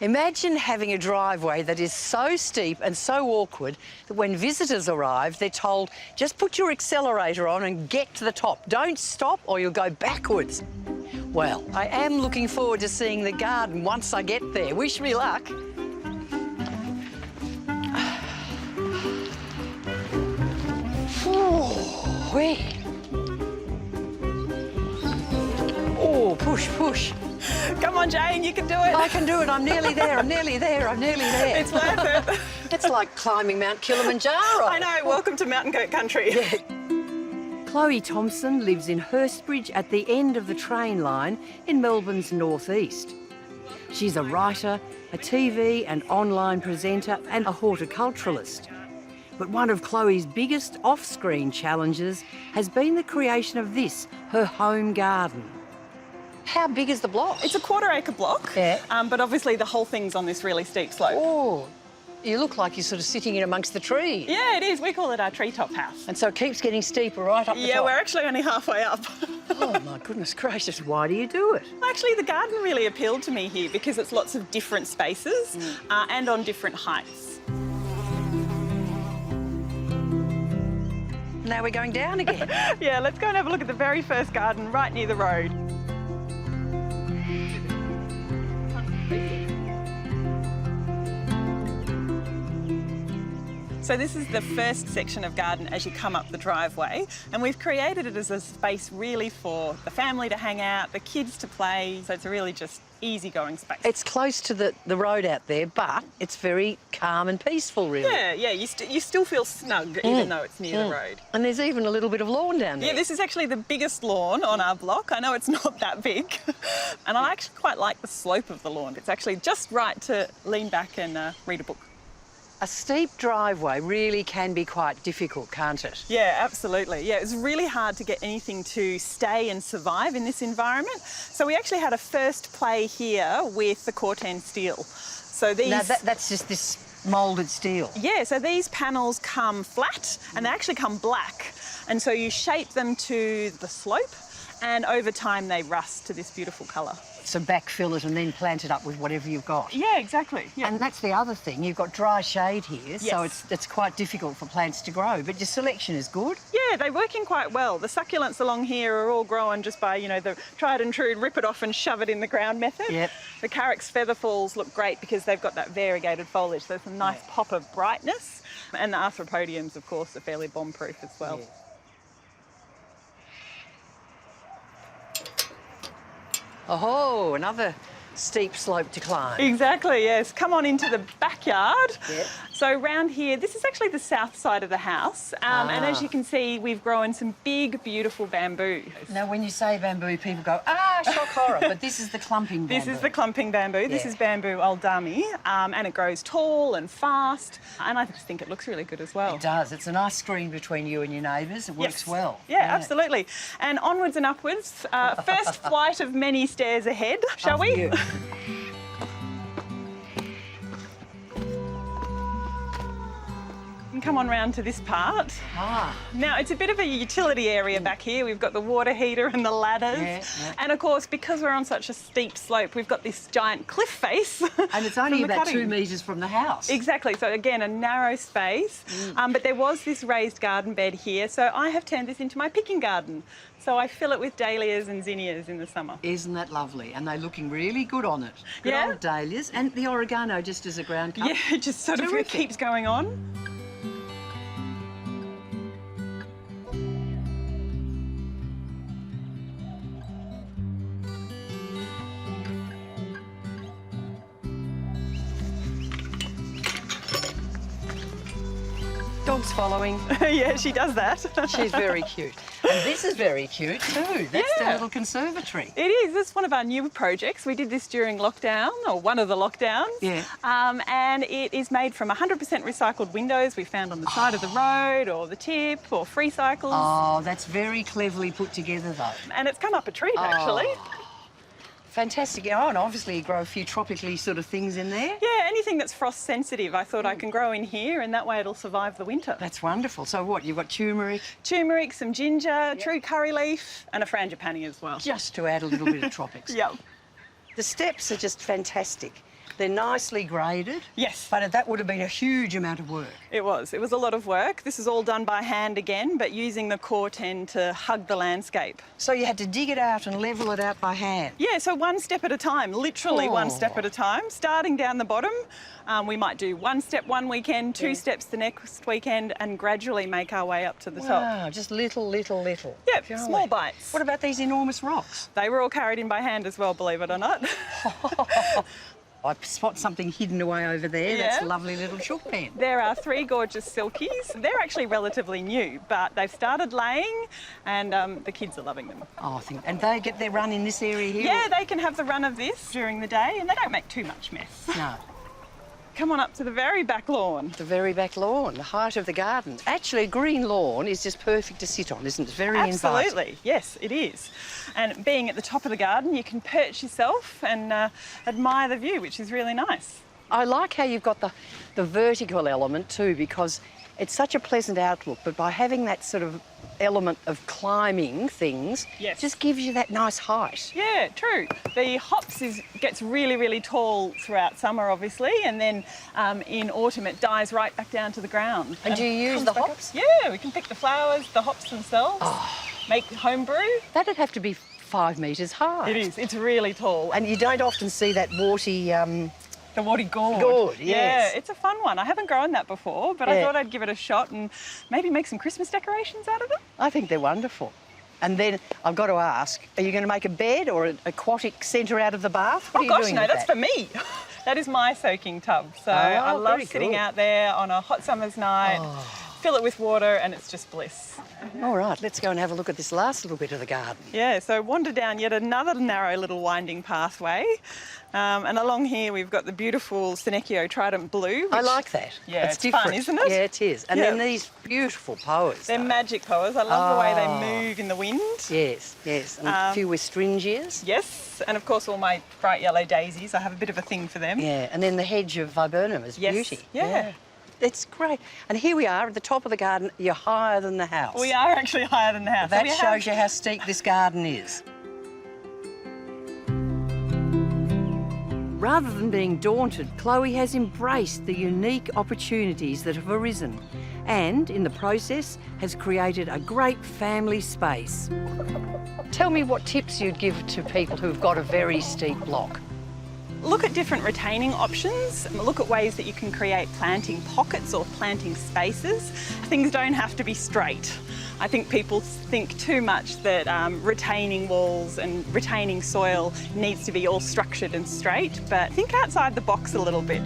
Imagine having a driveway that is so steep and so awkward that when visitors arrive, they're told, just put your accelerator on and get to the top. Don't stop or you'll go backwards. Well, I am looking forward to seeing the garden once I get there. Wish me luck. Oh, push, push. Come on, Jane, you can do it. I can do it. I'm nearly there. I'm nearly there. I'm nearly there. It's worth it. It's like climbing Mount Kilimanjaro. I know. Welcome to mountain goat country. Yeah. Chloe Thompson lives in Hurstbridge at the end of the train line in Melbourne's northeast. She's a writer, a TV and online presenter and a horticulturalist. But one of Chloe's biggest off-screen challenges has been the creation of this, her home garden. How big is the block? It's a quarter-acre block, yeah. But obviously the whole thing's on this really steep slope. Oh, you look like you're sort of sitting in amongst the trees. Yeah, it is. We call it our treetop house. And so it keeps getting steeper right up the top. Yeah, we're actually only halfway up. Oh, my goodness gracious. Why do you do it? Actually, the garden really appealed to me here because it's lots of different spaces and on different heights. Now we're going down again. Yeah, let's go and have a look at the very first garden right near the road. So this is the first section of garden as you come up the driveway, and we've created it as a space really for the family to hang out, the kids to play, so it's a really just easygoing space. It's close to the road out there, but it's very calm and peaceful, really. Yeah, you still feel snug even though it's near the road. And there's even a little bit of lawn down there. Yeah, this is actually the biggest lawn on our block. I know it's not that big. And I actually quite like the slope of the lawn. It's actually just right to lean back and read a book. A steep driveway really can be quite difficult, can't it? Yeah, absolutely. Yeah, it's really hard to get anything to stay and survive in this environment. So we actually had a first play here with the Corten steel. So these... Now, that's just this moulded steel? Yeah, so these panels come flat and they actually come black. And so you shape them to the slope and over time they rust to this beautiful colour. So backfill it and then plant it up with whatever you've got. Yeah, exactly. Yeah. And that's the other thing, you've got dry shade here, yes. so it's quite difficult for plants to grow, but your selection is good. Yeah, they're working quite well. The succulents along here are all growing just by, you know, the tried and true rip it off and shove it in the ground method. Yep. The Carex Feather Falls look great because they've got that variegated foliage, so there's a nice pop of brightness. And the Arthropodiums, of course, are fairly bomb-proof as well. Yeah. Oh, another steep slope to climb. Exactly, yes. Come on into the backyard. Yep. So round here, this is actually the south side of the house. And as you can see, we've grown some big, beautiful bamboo. Now, when you say bamboo, people go, ah, shock horror, but this is the clumping bamboo. This is the clumping bamboo. This is bamboo oldami, and it grows tall and fast. And I just think it looks really good as well. It does. It's a nice screen between you and your neighbours. It works well. Yeah, absolutely. And onwards and upwards. First flight of many stairs ahead, shall we? You. And come on round to this part. Now, it's a bit of a utility area back here. We've got the water heater and the ladders. Yeah. And, of course, because we're on such a steep slope, we've got this giant cliff face. And it's only about 2 metres from the house. Exactly. So, again, a narrow space. But there was this raised garden bed here, so I have turned this into my picking garden. So I fill it with dahlias and zinnias in the summer. Isn't that lovely? And they're looking really good on it. Good Yeah. old dahlias. And the oregano just as a ground cover. Yeah, it just sort of keeps going on. Dog's following. Yeah, she does that. She's very cute. And this is very cute too. That's the little conservatory. It is. It's one of our new projects. We did this during lockdown, or one of the lockdowns. Yeah. And it is made from 100% recycled windows we found on the side of the road, or the tip, or free cycles. Oh, that's very cleverly put together though. And it's come up a treat, actually. Fantastic. Oh, and obviously you grow a few tropically sort of things in there. Yeah, anything that's frost sensitive I thought I can grow in here, and that way it'll survive the winter. That's wonderful. So what, you've got turmeric? Turmeric, some ginger, true curry leaf, and a frangipani as well. Just to add a little bit of tropics. Yep. The steps are just fantastic. They're nicely graded. Yes. But that would have been a huge amount of work. It was a lot of work. This is all done by hand again, but using the Corten to hug the landscape. So you had to dig it out and level it out by hand? Yeah, so one step at a time, literally one step at a time. Starting down the bottom, we might do one step one weekend, two steps the next weekend, and gradually make our way up to the top. Wow, just little. Yep, small bites. What about these enormous rocks? They were all carried in by hand as well, believe it or not. I spot something hidden away over there. Yeah. That's a lovely little chook pen. There are 3 gorgeous silkies. They're actually relatively new, but they've started laying and the kids are loving them. Oh, I think, and they get their run in this area here? Yeah, they can have the run of this during the day and they don't make too much mess. No. Come on up to the very back lawn. The very back lawn, the height of the garden. Actually, a green lawn is just perfect to sit on, isn't it? It's very inviting. Absolutely, yes, it is. And being at the top of the garden, you can perch yourself and admire the view, which is really nice. I like how you've got the vertical element too, because it's such a pleasant outlook, but by having that sort of element of climbing things, Yes. just gives you that nice height. Yeah, true. The hops gets really tall throughout summer, obviously, and then in autumn it dies right back down to the ground. And do you use comes the back up. hops? Yeah, we can pick the flowers, the hops themselves, make home brew. That'd have to be 5 metres high. It is, it's really tall. And you don't often see that warty... The warty gourd. Gourd, yes. Yeah, it's a fun one. I haven't grown that before, but I Yeah. thought I'd give it a shot and maybe make some Christmas decorations out of it. I think they're wonderful. And then I've got to ask, are you going to make a bed or an aquatic centre out of the bath? What are you Gosh, doing no, with that's that? for me. That is my soaking tub. So I love very sitting good. out there on a hot summer's night, fill it with water, and it's just bliss. All right, let's go and have a look at this last little bit of the garden. Yeah, so wander down yet another narrow little winding pathway. And along here we've got the beautiful Senecio Trident Blue. I which- like that. Yeah, it's it's different. fun, isn't it? Yeah, it is. And Yeah. then these beautiful poas. They're though. magic poas. I love the way they move in the wind. Yes. And a few wistringias. Yes, and of course all my bright yellow daisies. I have a bit of a thing for them. Yeah, and then the hedge of viburnum is Yes, beauty. yeah. It's great. And here we are at the top of the garden. You're higher than the house. We are actually higher than the house. So That we have- shows you how steep this garden is. Rather than being daunted, Chloe has embraced the unique opportunities that have arisen and, in the process, has created a great family space. Tell me what tips you'd give to people who've got a very steep block. Look at different retaining options. Look at ways that you can create planting pockets or planting spaces. Things don't have to be straight. I think people think too much that retaining walls and retaining soil needs to be all structured and straight, but think outside the box a little bit.